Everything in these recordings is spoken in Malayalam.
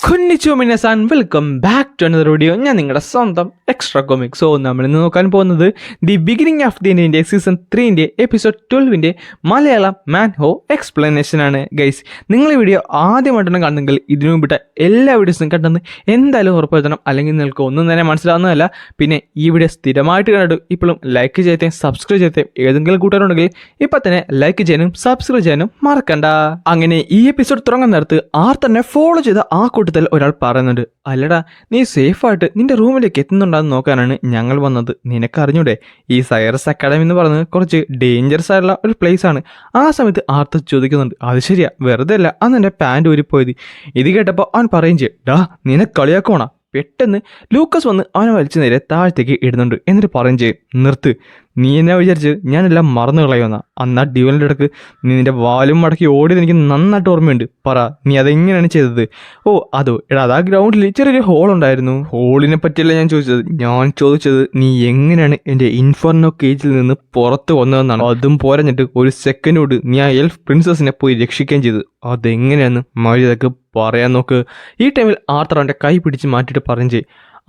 കുഞ്ഞിച്ചു മിന്നസാൻ welcome back to another video. ഞാൻ നിങ്ങളുടെ സ്വന്തം എക്സ്ട്രാ കോമിക്. സോ നമ്മളിന്ന് നോക്കാൻ പോകുന്നത് ദി ബിഗിനിങ് ഓഫ് ദി ഇന്ത്യൻ്റെ season 3 episode 12 Malayalam manhwa explanation ആണ് ഗൈസ്. നിങ്ങൾ ഈ വീഡിയോ ആദ്യമായിട്ടാണ് കാണുന്നെങ്കിൽ ഇതിനു മുമ്പിട്ട് എല്ലാ വീഡിയോസും കണ്ടെന്ന് എന്തായാലും ഉറപ്പുവരുത്തണം, അല്ലെങ്കിൽ നിങ്ങൾക്ക് ഒന്നും തന്നെ മനസ്സിലാവുന്നതല്ല. പിന്നെ ഈ വീഡിയോ സ്ഥിരമായിട്ട് കണ്ടിട്ട് ഇപ്പോഴും ലൈക്ക് ചെയ്തേം സബ്സ്ക്രൈബ് ചെയ്തേം ഏതെങ്കിലും കൂട്ടുകാരുണ്ടെങ്കിൽ ഇപ്പം തന്നെ ലൈക്ക് ചെയ്യാനും സബ്സ്ക്രൈബ് ചെയ്യാനും മറക്കണ്ട. അങ്ങനെ ഈ എപ്പിസോഡ് തുടങ്ങുന്ന നേരത്ത് തന്നെ ഫോളോ ചെയ്ത ആ കൂട്ടത്തിൽ ഒരാൾ പറയുന്നുണ്ട്, അല്ലടാ നീ സേഫായിട്ട് നിന്റെ റൂമിലേക്ക് എത്തുന്നുണ്ടെന്ന് നോക്കാനാണ് ഞങ്ങൾ വന്നത്. നിനക്കറിഞ്ഞൂടെ ഈ സൈറസ് അക്കാഡമി എന്ന് പറയുന്നത് കുറച്ച് ഡേഞ്ചറസ് ആയിട്ടുള്ള ഒരു പ്ലേസ് ആണ്. ആ സമയത്ത് ആർത്തർ ചോദിക്കുന്നുണ്ട്, അത് ശരിയാ, വെറുതെ അല്ല അന്ന് എൻ്റെ പാൻറ് ഊരിപ്പോയത്. ഇത് കേട്ടപ്പോൾ അവൻ പറയും ചെയ്യും, ഡാ നിന്നെ കളിയാക്കോണ. പെട്ടെന്ന് ലൂക്കസ് വന്ന് അവനെ വലിച്ചു നേരെ താഴത്തേക്ക് ഇടുന്നുണ്ട്. എന്നിട്ട് പറയും ചെയ്യും, നിർത്ത്, നീ എന്നെ വിചാരിച്ച് ഞാനെല്ലാം മറന്നു കളയുമെന്ന. അന്നാ ഡ്യൂവലിൻ്റെ ഇടക്ക് നീ നിന്റെ വാലും മടക്കി ഓടിയത് എനിക്ക് നന്നായിട്ട് ഓർമ്മയുണ്ട്. പറ നീ അതെങ്ങനെയാണ് ചെയ്തത്? ഓ അതോ എടാ, അത് ആ ഗ്രൗണ്ടിൽ ചെറിയൊരു ഹോൾ ഉണ്ടായിരുന്നു. ഹോളിനെ പറ്റിയല്ല ഞാൻ ചോദിച്ചത്. ഞാൻ ചോദിച്ചത് നീ എങ്ങനെയാണ് എൻ്റെ ഇൻഫർണോ കേജിൽ നിന്ന് പുറത്ത് വന്നതെന്നാണ്. അതും പോരഞ്ഞിട്ട് ഒരു സെക്കൻഡോട് നീ ആ എൽഫ് പ്രിൻസസിനെ പോയി രക്ഷിക്കുകയും ചെയ്തു. അതെങ്ങനെയാന്ന് മര്യാദക്ക് പറയാൻ നോക്ക്. ഈ ടൈമിൽ ആർത്തർ അവൻ്റെ കൈ പിടിച്ച് മാറ്റിയിട്ട് പറയും ചെയ്യും,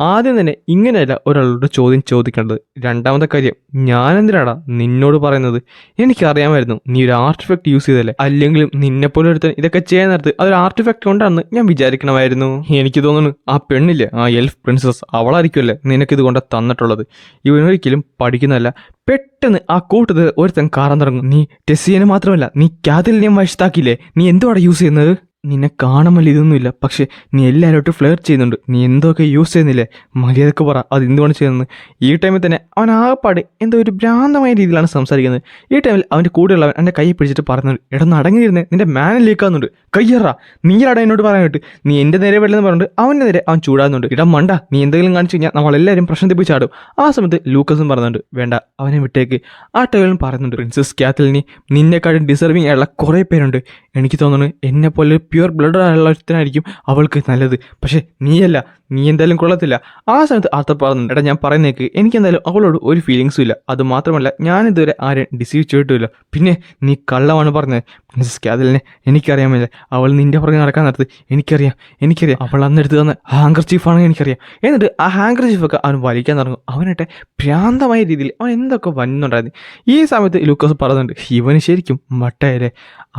ആദ്യം തന്നെ ഇങ്ങനെയല്ല ഒരാളോട് ചോദ്യം ചോദിക്കേണ്ടത്. രണ്ടാമത്തെ കാര്യം, ഞാനെന്തിനാടാ നിന്നോട് പറയുന്നത്? എനിക്കറിയാമായിരുന്നു നീ ഒരു ആർട്ടിഫാക്ട് യൂസ് ചെയ്തല്ലേ. അല്ലെങ്കിലും നിന്നെപ്പോലെ ഒരുത്തൻ ഇതൊക്കെ ചെയ്യാൻ നേരത്ത് അതൊരു ആർട്ടിഫാക്ട് കൊണ്ടാണെന്ന് ഞാൻ വിചാരിക്കണമായിരുന്നു. എനിക്ക് തോന്നുന്നു ആ പെണ്ണില്ലേ, ആ എൽഫ് പ്രിൻസസ്, അവളായിരിക്കുമല്ലേ നിനക്കിത് കൊണ്ട് തന്നിട്ടുള്ളത്. ഇവനൊരിക്കലും പഠിക്കുന്നതല്ല. പെട്ടെന്ന് ആ കൂട്ടത്തിൽ ഒരുത്തൻ കാറാൻ തുടങ്ങും. നീ ടെസ്സിയനെ മാത്രമല്ല, നീ കാതലിനെയും വശത്താക്കിയില്ലേ, നീ എന്തുവാടാ യൂസ് ചെയ്യുന്നത്? നിന്നെ കാണുമല്ല ഇതൊന്നുമില്ല, പക്ഷെ നീ എല്ലാവരോട്ടും ഫ്ലേർ ചെയ്യുന്നുണ്ട്. നീ എന്തൊക്കെ യൂസ് ചെയ്യുന്നില്ലേ, മര്യാദക്ക് പറ അത് എന്തുകൊണ്ട് ചെയ്യുന്നത്? ഈ ടൈമിൽ തന്നെ അവൻ ആകെപ്പാട് എന്തോ ഒരു ഭ്രാന്തമായ രീതിയിലാണ് സംസാരിക്കുന്നത്. ഈ ടൈമിൽ അവൻ്റെ കൂടെയുള്ളവൻ എൻ്റെ കൈ പിടിച്ചിട്ട് പറയുന്നുണ്ട്, എടാ നടങ്ങിയിരുന്നേ, നിന്റെ മാനൽ ലീക്കാവുന്നുണ്ട്, കയ്യറാ, നീയാടാ എന്നോട് പറയാൻ കേട്ട്, നീ എൻ്റെ നേരെ വെല്ലെന്ന് പറഞ്ഞിട്ട് അവൻ്റെ നേരെ അവൻ ചൂടാകുന്നുണ്ട്. ഇടാ മണ്ട, നീ എന്തെങ്കിലും കാണിച്ചു കഴിഞ്ഞാൽ നമ്മളെല്ലാവരും പ്രശ്നത്തിൽ പോയി ചാടും. ആ സമയത്ത് ലൂക്കസും പറയുന്നുണ്ട്, വേണ്ട അവനെ വിട്ടേക്ക്. ആ ടൈമിലും പറയുന്നുണ്ട്, പ്രിൻസസ് കാത്തലിനി നിന്നെക്കാളും ഡിസർവിങ് ആയുള്ള കുറേ പേരുണ്ട്. എനിക്ക് തോന്നുന്നു എന്നെപ്പോലെ പ്യുവർ ബ്ലഡ് ആയുള്ള ഒരുത്തനായിരിക്കും അവൾക്ക് നല്ലത്, പക്ഷേ നീയല്ല, നീ എന്തായാലും കൊള്ളത്തില്ല. ആ സമയത്ത് ആർത്തർ പറയുന്നുണ്ട്, എടാ ഞാൻ പറയുന്നേക്ക്, എനിക്കെന്തായാലും അവളോട് ഒരു ഫീലിങ്സും ഇല്ല. അതുമാത്രമല്ല ഞാനിതുവരെ ആരെയും ഡിസീവ് ചെയ്തിട്ടില്ല. പിന്നെ നീ കള്ളമാണ് പറഞ്ഞത്. പ്രിൻസസ് കാതലിനെ എനിക്കറിയാമല്ലേ, അവൾ നിന്റെ പുറകെ നടക്കാൻ നേരത്ത് എനിക്കറിയാം അവൾ അന്നെടുത്ത് തന്ന ഹാങ്കർ ചീഫാണെങ്കിൽ എനിക്കറിയാം. എന്നിട്ട് ആ ഹാങ്കർ ചീഫൊക്കെ അവൻ വലിക്കാൻ തുടങ്ങും. അവനായിട്ട് ഭ്രാന്തമായ രീതിയിൽ അവൻ എന്തൊക്കെ വന്നുണ്ടായിരുന്നു. ഈ സമയത്ത് ലൂക്കസ് പറയുന്നുണ്ട്, ഇവന് ശരിക്കും വട്ടയല്ലേ,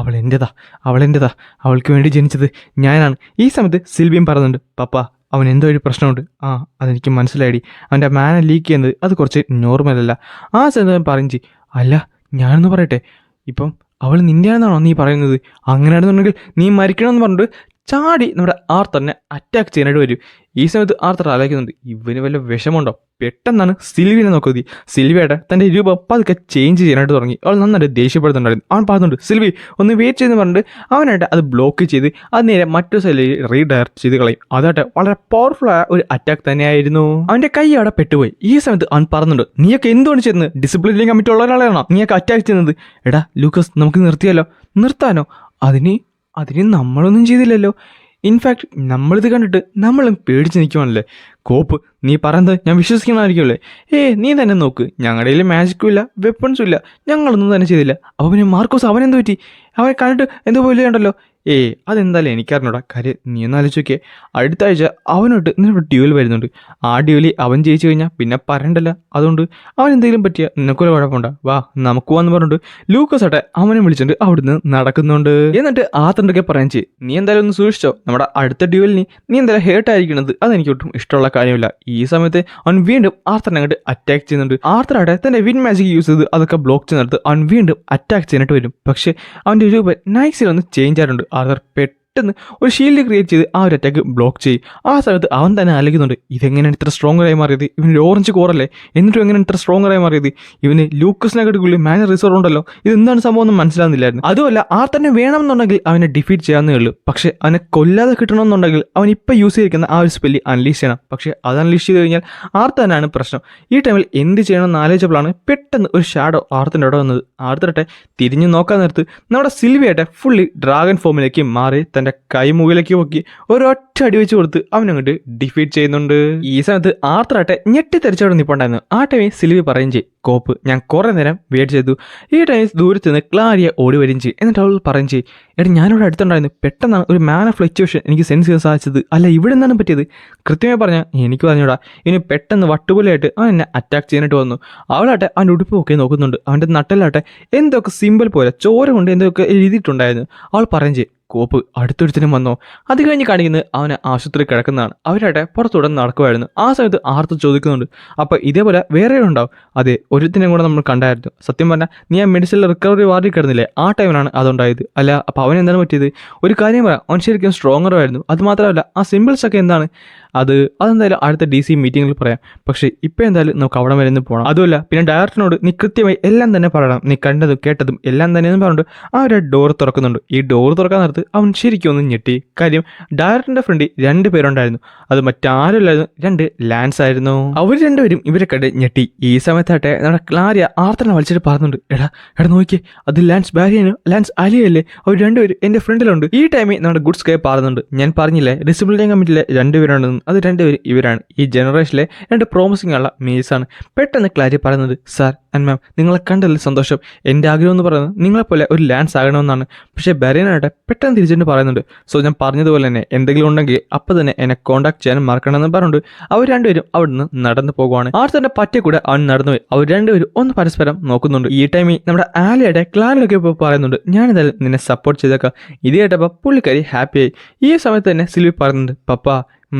അവൾ എൻ്റെതാ, അവൾക്ക് വേണ്ടി ജനിച്ചത് ഞാനാണ്. ഈ സമയത്ത് സിൽവിയും പറയുന്നുണ്ട്, പപ്പ അവൻ എന്തോ ഒരു പ്രശ്നമുണ്ട്. ആ അതെനിക്ക് മനസ്സിലായി, അവൻ്റെ മാന ലീക്ക് ചെയ്യുന്നത് അത് കുറച്ച് നോർമലല്ല. ആ സമയത്ത് പറഞ്ഞു, അല്ല ഞാനൊന്ന് പറയട്ടെ, ഇപ്പം അവൾ നിൻ്റെയാണെന്നാണോ നീ പറയുന്നത്? അങ്ങനെയാണെന്നുണ്ടെങ്കിൽ നീ മരിക്കണമെന്ന് പറഞ്ഞിട്ട് ചാടി നമ്മുടെ ആർത്തറിനെ അറ്റാക്ക് ചെയ്യാനായിട്ട് വരും. ഈ സമയത്ത് ആർത്തർ ആലോചിക്കുന്നുണ്ട്, ഇവന് വല്ല വിഷമമുണ്ടോ? പെട്ടെന്നാണ് സിൽവിനെ നോക്കുന്നത്. സിൽവിയുടെ തൻ്റെ രൂപം പതുക്കെ ചേഞ്ച് ചെയ്യാനായിട്ട് തുടങ്ങി. അവൾ നന്നായിട്ട് ദേഷ്യപ്പെടുന്നുണ്ടായിരുന്നു. അവൻ പറയുന്നുണ്ട്, സിൽവി ഒന്ന് വെയിറ്റ് ചെയ്തെന്ന് പറഞ്ഞിട്ട് അവനായിട്ട് അത് ബ്ലോക്ക് ചെയ്ത് അത് നേരെ മറ്റൊരു സൈഡിൽ റീഡയറക്ട് ചെയ്ത് കളയും. അതായിട്ട് വളരെ പവർഫുള്ളായ ഒരു അറ്റാക്ക് തന്നെയായിരുന്നു. അവൻ്റെ കൈ അവിടെ പെട്ടുപോയി. ഈ സമയത്ത് അവൻ പറയുന്നുണ്ട്, നീയൊക്കെ എന്തുകൊണ്ട് ചെയ്യുന്നത്? ഡിസിപ്ലിനിങ് കമ്മിറ്റി ഉള്ള ഒരാളാണോ നീയൊക്കെ അറ്റാക്ക് ചെയ്യുന്നത്? എടാ ലൂക്കസ്, നമുക്ക് നിർത്താനോ? അതിന് നമ്മളൊന്നും ചെയ്തില്ലല്ലോ. ഇൻഫാക്ട് നമ്മളിത് കണ്ടിട്ട് നമ്മളും പേടിച്ച് നിൽക്കുവാണല്ലേ. കോപ്പ്, നീ പറയുന്നത് ഞാൻ വിശ്വസിക്കണമായിരിക്കുമല്ലേ? നീ തന്നെ നോക്ക്, ഞങ്ങളുടെ കയ്യിൽ മാജിക്കും ഇല്ല, വെപ്പൺസും ഇല്ല, ഞങ്ങളൊന്നും തന്നെ ചെയ്തില്ല. അപ്പോൾ പിന്നെ മാർക്കോസ് അവനെന്ത് പറ്റി? അവനെ കണ്ടിട്ട് എന്തോ പോലെ ഉണ്ടല്ലോ. അതെന്തായാലും എനിക്കറിഞ്ഞൂടാ. കാര്യം നീ ഒന്ന് ആലോചിച്ച് നോക്കിയേ, അടുത്ത ആഴ്ച അവനോട്ട് നിന്നൊരു ഡ്യൂവൽ വരുന്നുണ്ട്. ആ ഡ്യൂവലി അവൻ ജയിച്ചു കഴിഞ്ഞാൽ പിന്നെ പറയണ്ടല്ല. അതുകൊണ്ട് അവൻ എന്തെങ്കിലും പറ്റിയ നിനക്കൊരു കുഴപ്പമുണ്ടോ? വാ നമുക്ക് പോവാന്ന് പറഞ്ഞിട്ട് ലൂക്കസ് ആട്ടെ അവനെ വിളിച്ചിട്ട് അവിടുന്ന് നടക്കുന്നുണ്ട്. എന്നിട്ട് ആർത്തറിൻ്റെയൊക്കെ പറയാൻ ചെയ്യും, നീ എന്തായാലും ഒന്ന് സൂക്ഷിച്ചോ, നമ്മുടെ അടുത്ത ഡ്യൂവലിന് നീ എന്തായാലും ഹേർട്ടായിരിക്കണത് അതെനിക്ക് ഒട്ടും ഇഷ്ടമുള്ള കാര്യമില്ല. ഈ സമയത്ത് അവൻ വീണ്ടും ആർത്തറിനെ അങ്ങോട്ട് അറ്റാക്ക് ചെയ്യുന്നുണ്ട്. ആർത്തറാട്ടെ തൻ്റെ വിൻ മാജിക് യൂസ് ചെയ്ത് അതൊക്കെ ബ്ലോക്ക് ചെയ്യുന്നിടത്ത് അവൻ വീണ്ടും അറ്റാക്ക് ചെയ്യാനായിട്ട് വരും. പക്ഷേ അവൻ്റെ രൂപം നൈസിൽ ഒന്ന് ചേഞ്ച് ആയിട്ടുണ്ട്. ആർത്തർ പെട്ടെന്ന് ഒരു ഷീൽഡ് ക്രിയേറ്റ് ചെയ്ത് ആ ഒരു അറ്റാക്ക് ബ്ലോക്ക് ചെയ്യും. ആ സമയത്ത് അവൻ തന്നെ ആലോചിക്കുന്നുണ്ട്, ഇതെങ്ങനെയാണ് ഇത്ര സ്ട്രോങ്ങറായി മാറിയത്? ഇവന് ഓറഞ്ച് കോറല്ലേ, എന്നിട്ടും എങ്ങനെയാണ് ഇത്ര സ്ട്രോങ്ങറായി മാറിയത്? ഇവന് ലൂക്കസിനെക്കാട്ടുള്ളിൽ മാനർ റിസർവ് ഉണ്ടല്ലോ, ഇതെന്താണ് സംഭവം ഒന്നും മനസ്സിലാകുന്നില്ലായിരുന്നു. അതുമല്ല ആർത്തറിനെ വേണമെന്നുണ്ടെങ്കിൽ അവനെ ഡിഫീറ്റ് ചെയ്യാവുന്നേ ഉള്ളൂ. പക്ഷേ അവനെ കൊല്ലാതെ കിട്ടണമെന്നുണ്ടെങ്കിൽ അവൻ ഇപ്പം യൂസ് ചെയ്തിരിക്കുന്ന ആ ഒരു സ്പെല്ല് അൺലീഷ് ചെയ്യണം. പക്ഷേ അത് അൺലീഷ് ചെയ്ത് കഴിഞ്ഞാൽ ആർത്തനാണ് പ്രശ്നം. ഈ ടൈമിൽ എന്ത് ചെയ്യണമെന്ന് ആലോചിച്ചപ്പോഴാണ് പെട്ടെന്ന് ഒരു ഷാഡോ ആർത്തൻ്റെ അവിടെ വന്നത്. ആർത്തരട്ടെ തിരിഞ്ഞു നോക്കാൻ നേരത്ത് നമ്മുടെ സിൽവിയായിട്ട് ഫുള്ളി ഡ്രാഗൺ ഫോമിലേക്ക് മാറി തന്നെ തൻ്റെ കൈ മുകളിലേക്ക് പൊക്കി ഒരൊറ്റ അടി വെച്ച് കൊടുത്ത് അവനങ്ങോട്ട് ഡിഫീറ്റ് ചെയ്യുന്നുണ്ട്. ഈ സമയത്ത് ആർത്തറാട്ടെ ഞെട്ടിത്തെറിച്ചവിടെ നിൽപ്പുണ്ടായിരുന്നു. ആ ടൈമിൽ സിൽവി പറയും ചെയ്യും, കോപ്പ് ഞാൻ കുറേ നേരം വെയിറ്റ് ചെയ്തു. ഈ ടൈമിൽ ദൂരത്ത് നിന്ന് ക്ലാരിയ ഓടി വരും ചെയ്യും. എന്നിട്ട് അവൾ പറയും ചെയ്യും, എടാ ഞാനിവിടെ അടുത്തുണ്ടായിരുന്നു, പെട്ടെന്നാണ് ഒരു മാൻ ഓഫ് ഫ്ലക്ച്വേഷൻ എനിക്ക് സെൻസ് ചെയ്യാൻ സാധിച്ചത്. അല്ല ഇവിടെ എന്താണ് പറ്റിയത്? കൃത്യമായി പറഞ്ഞാൽ എനിക്ക് പറഞ്ഞൂടാ. ഇനി പെട്ടെന്ന് വട്ടുപോലെയായിട്ട് അവൻ എന്നെ അറ്റാക്ക് ചെയ്യാനായിട്ട് വന്നു. അവളാട്ടെ അവൻ്റെ ഉടുപ്പ് ഒക്കെ നോക്കുന്നുണ്ട്. അവൻ്റെ നട്ടലാട്ടെ എന്തൊക്കെ സിമ്പിൾ പോലെ ചോര കൊണ്ട് എന്തൊക്കെ എഴുതിയിട്ടുണ്ടായിരുന്നു. അവൾ പറയും ചെയ്യും, കോപ്പ് അടുത്തൊരുത്തിനും വന്നോ? അത് കഴിഞ്ഞ് കാണിക്കുന്നത് അവനെ ആശുപത്രി കിടക്കുന്നതാണ്. അവരാട്ടെ പുറത്തൂടെ നടക്കുമായിരുന്നു. ആ സമയത്ത് ആർത്ത് ചോദിക്കുന്നുണ്ട്, അപ്പോൾ ഇതേപോലെ വേറെ ഉണ്ടാവും? അതെ, ഒരുത്തിനെ കൂടെ നമ്മൾ കണ്ടായിരുന്നു. സത്യം പറഞ്ഞാൽ നീ ആ മെഡിസിനിൽ റിക്കവറി വാർഡിൽ കിടന്നില്ലേ, ആ ടൈമിലാണ് അതുണ്ടായത്. അല്ല അപ്പോൾ അവൻ എന്താണ് പറ്റിയത്? ഒരു കാര്യം പറയാം, അവൻ ശരിക്കും സ്ട്രോങ്ങർ ആയിരുന്നു. അത് മാത്രമല്ല ആ സിമ്പിൾസ് ഒക്കെ എന്താണ് അതെന്തായാലും അടുത്ത DC മീറ്റിങ്ങിൽ പറയാം. പക്ഷേ ഇപ്പോൾ എന്തായാലും നമുക്ക് അവിടെ വരെ പോകണം. അതുമല്ല പിന്നെ ഡയറക്ടറിനോട് നീ കൃത്യമായി എല്ലാം തന്നെ പറയണം, നീ കണ്ടതും കേട്ടതും എല്ലാം തന്നെ എന്ന് പറഞ്ഞിട്ട് ആ ഒരു ഡോർ തുറക്കുന്നുണ്ട്. ഈ ഡോർ തുറക്കാൻ നേരത്ത് അവൻ ശരിക്കും ഒന്ന് ഞെട്ടി. കാര്യം ഡയറക്ടറിൻ്റെ ഫ്രണ്ടിൽ 2 പേരുണ്ടായിരുന്നു. അത് മറ്റാരുമില്ലായിരുന്നു, 2 ലാൻസ് ആയിരുന്നു. അവർ രണ്ടുപേരും ഇവരെ കണ്ട് ഞെട്ടി. ഈ സമയത്താട്ടെ നമ്മുടെ ക്ലാരിയ ആർത്തനെ വലിച്ചിട്ട് പറയുന്നുണ്ട്, എടാ നോക്കിയേ, അത് ലാൻസ് ബാരിയനും ലാൻസ് അലിയല്ലേ, അവർ രണ്ടുപേരും എൻ്റെ ഫ്രണ്ടിലുണ്ട്. ഈ ടൈമിൽ നമ്മുടെ ഗുഡ് സ്കൈ പറയുന്നുണ്ട്, ഞാൻ പറഞ്ഞില്ലേ ഡിസിപ്ലിൻ കമ്മിറ്റിയിലെ 2 പേരുണ്ടെന്നും അത് 2 പേര് ഇവരാണ്. ഈ ജനറേഷനിലെ 2 പ്രോമിസിംഗ് ഉള്ള മേഴ്സാണ്. പെട്ടെന്ന് ക്ലാരിയ പറയുന്നത്, സാർ ആൻഡ് മാം നിങ്ങളെ കണ്ടതിൽ സന്തോഷം. എൻ്റെ ആഗ്രഹം എന്ന് പറയുന്നത് നിങ്ങളെപ്പോലെ ഒരു ലാൻസ് ആകണമെന്നാണ്. പക്ഷേ ബാരിയനായിട്ട് പെട്ടെന്ന് തിരിച്ചിട്ട് പറയുന്നുണ്ട്, സോ ഞാൻ പറഞ്ഞതുപോലെ തന്നെ എന്തെങ്കിലും ഉണ്ടെങ്കിൽ അപ്പോൾ തന്നെ എന്നെ കോൺടാക്ട് ചെയ്യാൻ മറക്കണമെന്ന് പറഞ്ഞുകൊണ്ട് അവർ രണ്ടുപേരും അവിടുന്ന് നടന്നു പോകുവാണ്. ആർത്തൻ്റെ പറ്റേ കൂടെ അവൻ നടന്നുപോയി. അവർ രണ്ടുപേരും ഒന്ന് പരസ്പരം നോക്കുന്നുണ്ട്. ഈ ടൈമിൽ നമ്മുടെ ആലിയുടെ ക്ലാരിലൊക്കെ ഇപ്പോൾ പറയുന്നുണ്ട്, ഞാൻ എന്തായാലും നിന്നെ സപ്പോർട്ട് ചെയ്തേക്കാം. ഇത് കേട്ടപ്പോൾ പുള്ളിക്കാരി ഹാപ്പിയായി. ഈ സമയത്ത് തന്നെ സിൽവി പറയുന്നുണ്ട്, പപ്പ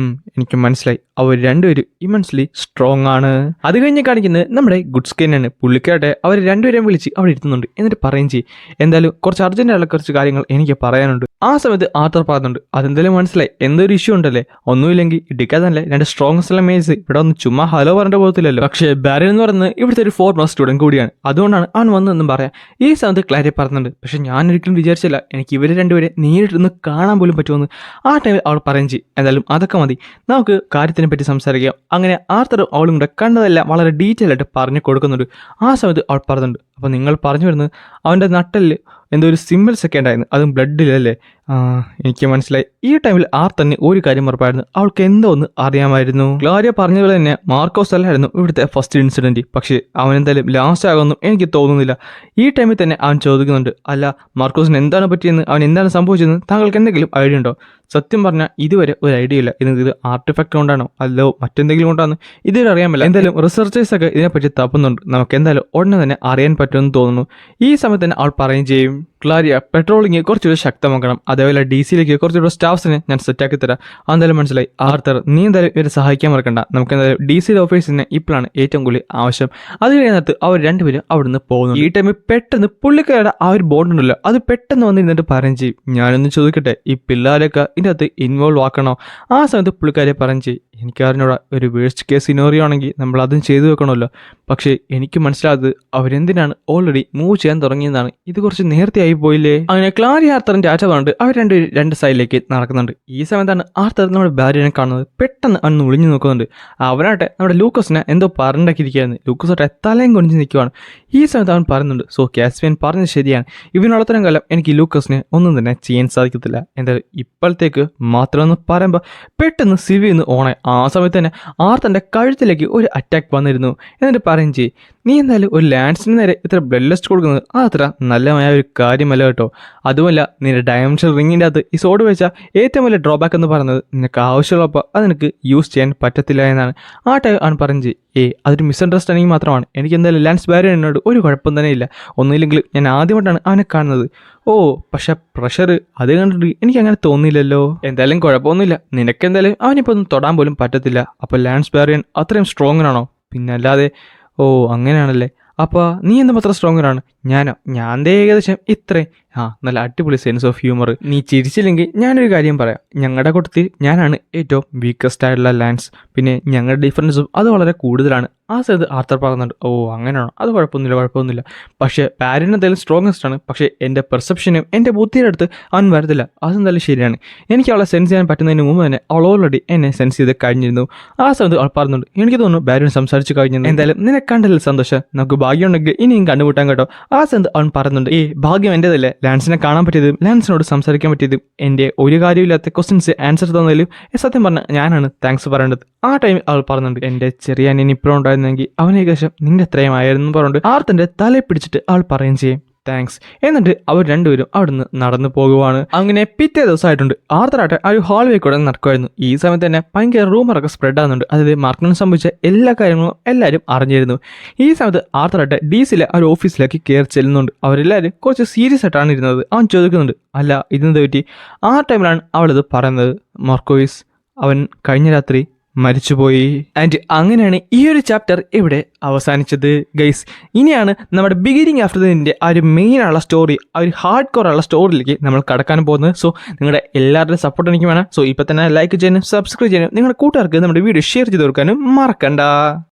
എനിക്ക് മനസ്സിലായി, അവർ രണ്ടുപേരും ഇമൻസ്ലി സ്ട്രോങ് ആണ്. അത് കഴിഞ്ഞ് കാണിക്കുന്നത് നമ്മുടെ ഗുഡ് സ്കിന്നാണ്. പുള്ളിക്കാട്ടെ അവർ രണ്ടുപേരെയും വിളിച്ച് അവിടെ ഇരുത്തുന്നുണ്ട്. എന്നിട്ട് പറയും ചെയ്യും, എന്തായാലും കുറച്ച് അർജൻറ്റായുള്ള കുറച്ച് കാര്യങ്ങൾ എനിക്ക് പറയാനുണ്ട്. ആ സമയത്ത് ആർത്തർ പറയുന്നുണ്ട്, അതെന്തായാലും മനസ്സിലായി, എന്തൊരു ഇഷ്യൂ ഉണ്ടല്ലേ? ഒന്നുമില്ലെങ്കിൽ ഇടിക്കാതല്ലേ 2 സ്ട്രോങ്സ്റ്റ് മേഴ്സ് ഇവിടെ ഒന്ന് ചുമ്മാ ഹലോ പറഞ്ഞിട്ട് പോകത്തില്ലല്ലോ. പക്ഷേ ബാരൻ എന്ന് പറയുന്നത് ഇവിടുത്തെ ഒരു ഫോർമർ സ്റ്റുഡൻറ് കൂടിയാണ്, അതുകൊണ്ടാണ് അവൻ വന്നതെന്നും പറയാം. ഈ സമയത്ത് ക്ലാരി പറയുന്നുണ്ട്, പക്ഷെ ഞാൻ ഒരിക്കലും വിചാരിച്ചില്ല എനിക്ക് ഇവർ രണ്ടുപേരെ നേരിട്ടൊന്ന് കാണാൻ പോലും പറ്റുമെന്ന്. ആ ടൈമിൽ അവൾ പറയും ചെയ്യും, എന്തായാലും അതൊക്കെ മതി, നമുക്ക് കാര്യത്തിനെ പറ്റി സംസാരിക്കാം. അങ്ങനെ ആർത്തറും അവളും കൂടെ കണ്ടതെല്ലാം വളരെ ഡീറ്റെയിൽ ആയിട്ട് പറഞ്ഞു കൊടുക്കുന്നുണ്ട്. ആ സമയത്ത് അവൾ പറയുന്നുണ്ട്, അപ്പോൾ നിങ്ങൾ പറഞ്ഞു വരുന്നത് അവൻ്റെ നട്ടലിൽ എന്തോ ഒരു സിമ്പിൾസ് ഒക്കെ ഉണ്ടായിരുന്നു, അതും ബ്ലഡിലല്ലേ? എനിക്ക് മനസ്സിലായി. ഈ ടൈമിൽ തന്നെ ഒരു കാര്യം ഉറപ്പായിരുന്നു, അവൾക്ക് എന്തോ ഒന്ന് അറിയാമായിരുന്നു. ഗ്ലോറിയ പറഞ്ഞതുപോലെ തന്നെ മാർക്കോസ് അല്ലായിരുന്നു ഇവിടുത്തെ ഫസ്റ്റ് ഇൻസിഡൻറ്റ്. പക്ഷേ അവൻ എന്തായാലും ലാസ്റ്റ് ആകുമെന്നും എനിക്ക് തോന്നുന്നില്ല. ഈ ടൈമിൽ തന്നെ അവൻ ചോദിക്കുന്നുണ്ട്, അല്ല മാർക്കോസിന് എന്താണ് പറ്റിയെന്ന്, അവൻ എന്താണ് സംഭവിച്ചതെന്ന് താങ്കൾക്ക് എന്തെങ്കിലും ഐഡിയ ഉണ്ടോ? സത്യം പറഞ്ഞാൽ ഇതുവരെ ഒരു ഐഡിയ ഇല്ല. ഇത് ആർട്ടിഫാക്ട് കൊണ്ടാണോ അല്ലോ മറ്റെന്തെങ്കിലും കൊണ്ടാണ് ഇതുവരെ അറിയാമല്ല. എന്തായാലും റിസർച്ചേഴ്സൊക്കെ ഇതിനെപ്പറ്റി തപ്പുന്നുണ്ട്, നമുക്ക് എന്തായാലും ഉടനെ തന്നെ അറിയാൻ പറ്റുമെന്ന് തോന്നുന്നു. ഈ സമയത്ത് തന്നെ അവൾ പറയുകയും ചെയ്യും, ക്ലാരിയ പെട്രോളിങ് കുറച്ചുകൂടി ശക്തമാക്കണം, അതേപോലെ DC-യിലേക്ക് കുറച്ചുകൂടെ സ്റ്റാഫ്സിനെ ഞാൻ സെറ്റാക്കി തരാം. അതെന്തായാലും മനസ്സിലായി. ആർത്തർ നീ എന്തായാലും ഇവരെ സഹായിക്കാൻ മറക്കണ്ട, നമുക്ക് എന്തായാലും DC ഓഫീസിനെ ഇപ്പോഴാണ് ഏറ്റവും കൂടുതൽ ആവശ്യം. അത് കഴിയുന്നിടത്ത് അവർ രണ്ടുപേരും അവിടുന്ന് പോകുന്നു. ഈ ടൈമിൽ പെട്ടെന്ന് പുള്ളിക്കാരുടെ ആ ഒരു ബോണ്ട് ഉണ്ടല്ലോ, അത് പെട്ടെന്ന് വന്നിരുന്നിട്ട് പറയും ചെയ്യും, ഞാനൊന്ന് ചോദിക്കട്ടെ, ഈ പിള്ളേരൊക്കെ ഇതിൻ്റെ അകത്ത് ഇൻവോൾവ് ആക്കണോ? ആ സമയത്ത് പുള്ളിക്കാരെ പറയും ചെയ്യും, എനിക്കറിഞ്ഞൂടാ, ഒരു വേസ്റ്റ് കേസ് സിനോറിയോ ആണെങ്കിൽ നമ്മൾ അതും ചെയ്തു വെക്കണമല്ലോ. പക്ഷേ എനിക്ക് മനസ്സിലായത് അവരെന്തിനാണ് ഓൾറെഡി മൂവ് ചെയ്യാൻ തുടങ്ങിയതാണ്, ഇത് കുറച്ച് നേരത്തെ ആയി പോയില്ലേ? അങ്ങനെ ക്ലാരി ആർത്തറിന്റെ ആറ്റ പറഞ്ഞിട്ട് അവർ രണ്ടുപേരും 2 സൈഡിലേക്ക് നടക്കുന്നുണ്ട്. ഈ സമയത്താണ് ആർത്തർ നമ്മുടെ ബാരിയനെ കാണുന്നത്. പെട്ടെന്ന് അവൻ ഒളിഞ്ഞു നോക്കുന്നുണ്ട്. അവനാട്ടെ നമ്മുടെ ലൂക്കസിനെ എന്തോ പറഞ്ഞിരിക്കുകയായിരുന്നു. ലൂക്കസോട്ടെ തലയും കൊഞ്ച് നിൽക്കുവാണ്. ഈ സമയത്ത് അവൻ പറയുന്നുണ്ട്, സോ കാസ്പിയൻ പറഞ്ഞത് ശരിയാണ്, ഇവനുള്ളത്തരം കാലം എനിക്ക് ലൂക്കസിനെ ഒന്നും തന്നെ ചെയ്യാൻ സാധിക്കത്തില്ല. എന്തായാലും ഇപ്പോഴത്തേക്ക് മാത്രമെന്ന് പറയുമ്പോൾ പെട്ടെന്ന് സിവിന്ന് ഓണായി. ആ സമയത്ത് തന്നെ ആർത്തൻ്റെ കഴുത്തിലേക്ക് ഒരു അറ്റാക്ക് വന്നിരുന്നു. എന്നിട്ട് പറയും ചെയ്യും, നീ എന്തായാലും ഒരു ലാൻസിന് നേരെ ഇത്ര ബ്ലഡ് ടെസ്റ്റ് കൊടുക്കുന്നത് അതത്ര നല്ലതായ ഒരു കാര്യമല്ല കേട്ടോ. അതുമല്ല നിന്റെ ഡയമെൻഷൻ റിങ്ങിൻ്റെ അകത്ത് ഈ സോഡ് വെച്ചാൽ ഏറ്റവും വലിയ ഡ്രോബാക്ക് എന്ന് പറയുന്നത് നിനക്ക് ആവശ്യമുള്ളപ്പോൾ അത് നിനക്ക് യൂസ് ചെയ്യാൻ പറ്റത്തില്ല എന്നാണ്. ആ ടൈം ആണ് പറഞ്ഞ് അതൊരു മിസ്അണ്ടർസ്റ്റാൻഡിങ് മാത്രമാണ്, എനിക്ക് എന്തായാലും ലാൻസ് ബാരിയർ എന്നോട് ഒരു കുഴപ്പം തന്നെ ഇല്ല. ഒന്നുമില്ലെങ്കിൽ ഞാൻ ആദ്യമായിട്ടാണ് അവനെ കാണുന്നത്. പക്ഷെ പ്രഷർ അത് കണ്ടിട്ട് എനിക്ക് അങ്ങനെ തോന്നിയില്ലല്ലോ. എന്തായാലും കുഴപ്പമൊന്നുമില്ല, നിനക്കെന്തായാലും അവനിപ്പോൾ ഒന്നും തൊടാൻ പോലും പറ്റത്തില്ല. അപ്പോൾ ലാൻസ് ബാരിയൻ അത്രയും സ്ട്രോങ്ങനാണോ? പിന്നെ അല്ലാതെ അങ്ങനെയാണല്ലേ. അപ്പോൾ നീ എന്ത് മാത്രം സ്ട്രോങ്ങറാണ്? ഞാൻ ഏകദേശം ഇത്രയും നല്ല അടിപൊളി സെൻസ് ഓഫ് ഹ്യൂമർ. നീ ചിരിച്ചില്ലെങ്കിൽ ഞാനൊരു കാര്യം പറയാം, ഞങ്ങളുടെ കൂട്ടത്തിൽ ഞാനാണ് ഏറ്റവും വീക്കസ്റ്റ് ആയിട്ടുള്ള ലാൻസ്. പിന്നെ ഞങ്ങളുടെ ഡിഫറൻസും അത് വളരെ കൂടുതലാണ്. ആ സമയത്ത് ആർത്തർ പറയുന്നുണ്ട്, ഓ അങ്ങനെയാണോ, അത് കുഴപ്പമൊന്നുമില്ല. പക്ഷേ പാരിന് എന്തായാലും സ്ട്രോങ്ങസ്റ്റ് ആണ്. പക്ഷേ എൻ്റെ പെർസെപ്ഷനും എൻ്റെ ബുദ്ധിയുടെ അടുത്ത് അവൻ വരത്തില്ല. അതെന്തായാലും ശരിയാണ്. എനിക്ക് അവളെ സെൻസ് ചെയ്യാൻ പറ്റുന്നതിന് മുമ്പ് തന്നെ അവൾ ഓൾറെഡി എന്നെ സെൻസ് ചെയ്ത് കഴിഞ്ഞിരുന്നു. ആ സമയത്ത് അവൾ പറയുന്നുണ്ട്, എനിക്ക് തോന്നുന്നു ബാരിൻ സംസാരിച്ച് കഴിഞ്ഞു. എന്തായാലും നിന്നെ കണ്ടതിൽ സന്തോഷം, നമുക്ക് ഭാഗ്യമുണ്ടെങ്കിൽ ഇനിയും കണ്ടുമുട്ടാൻ കേട്ടോ. ആ സമയത്ത് അവൻ പറയുന്നുണ്ട്, ഈ ഭാഗ്യം എൻ്റെതല്ലേ, ലാൻസിനെ കാണാൻ പറ്റിയതും ലാൻസിനോട് സംസാരിക്കാൻ പറ്റിയതും എൻ്റെ ഒരു കാര്യമില്ലാത്ത ക്വസ്റ്റ്യൻസ് ആൻസർ തന്നതിലും സത്യം പറഞ്ഞാൽ ഞാനാണ് താങ്ക്സ് പറയേണ്ടത്. ആ ടൈമിൽ അവൾ പറയുന്നുണ്ട്, എൻ്റെ ചെറിയ അനിയൻ ഇപ്പോഴും ഉണ്ടായിരുന്നെങ്കിൽ അവൻ ഏകദേശം നിന്റെ എത്രയും ആയിരുന്നു പറഞ്ഞിട്ട് ആർത്തൻ്റെ തലയെ പിടിച്ചിട്ട് അവൾ പറയുകയും ചെയ്യും താങ്ക്സ്. എന്നിട്ട് അവർ രണ്ടുപേരും അവിടുന്ന് നടന്നു പോകുവാണ്. അങ്ങനെ പിറ്റേ ദിവസമായിട്ടുണ്ട്. ആർത്തറാട്ടെ ആ ഒരു ഹാൾവേ കൂടെ നടക്കുമായിരുന്നു. ഈ സമയത്ത് തന്നെ ഭയങ്കര റൂമറൊക്കെ സ്പ്രെഡ് ആകുന്നുണ്ട്. അതായത് മാർക്കിന് സംഭവിച്ച എല്ലാ കാര്യങ്ങളും എല്ലാവരും അറിഞ്ഞിരുന്നു. ഈ സമയത്ത് ആർത്തറാട്ടെ ഡീസിലെ ആ ഒരു ഓഫീസിലേക്ക് കയറി ചെല്ലുന്നുണ്ട്. അവരെല്ലാവരും കുറച്ച് സീരിയസ് ആയിട്ടാണ് ഇരുന്നത്. അവൻ ചോദിക്കുന്നുണ്ട്, അല്ല ഇതെന്ത് പറ്റി? ആ ടൈമിലാണ് അവളിത് പറയുന്നത്, മാർക്കോയിസ് അവൻ കഴിഞ്ഞ രാത്രി മരിച്ചുപോയി. ആൻഡ് അങ്ങനെയാണ് ഈ ഒരു ചാപ്റ്റർ ഇവിടെ അവസാനിച്ചത് ഗൈസ്. ഇനിയാണ് നമ്മുടെ ബിഗിനിങ് ആഫ്റ്റർ ദിന്റെ ആ ഒരു മെയിൻ ആയുള്ള സ്റ്റോറി, ആ ഒരു ഹാർഡ് കോർ ഉള്ള സ്റ്റോറിയിലേക്ക് നമ്മൾ കടക്കാൻ പോകുന്നത്. സോ നിങ്ങളുടെ എല്ലാവരുടെയും സപ്പോർട്ട് എനിക്ക് വേണം. സോ ഇപ്പം തന്നെ ലൈക്ക് ചെയ്യാനും സബ്സ്ക്രൈബ് ചെയ്യാനും നിങ്ങളുടെ കൂട്ടുകാർക്ക് നമ്മുടെ വീഡിയോ ഷെയർ ചെയ്ത് കൊടുക്കാനും മറക്കണ്ട.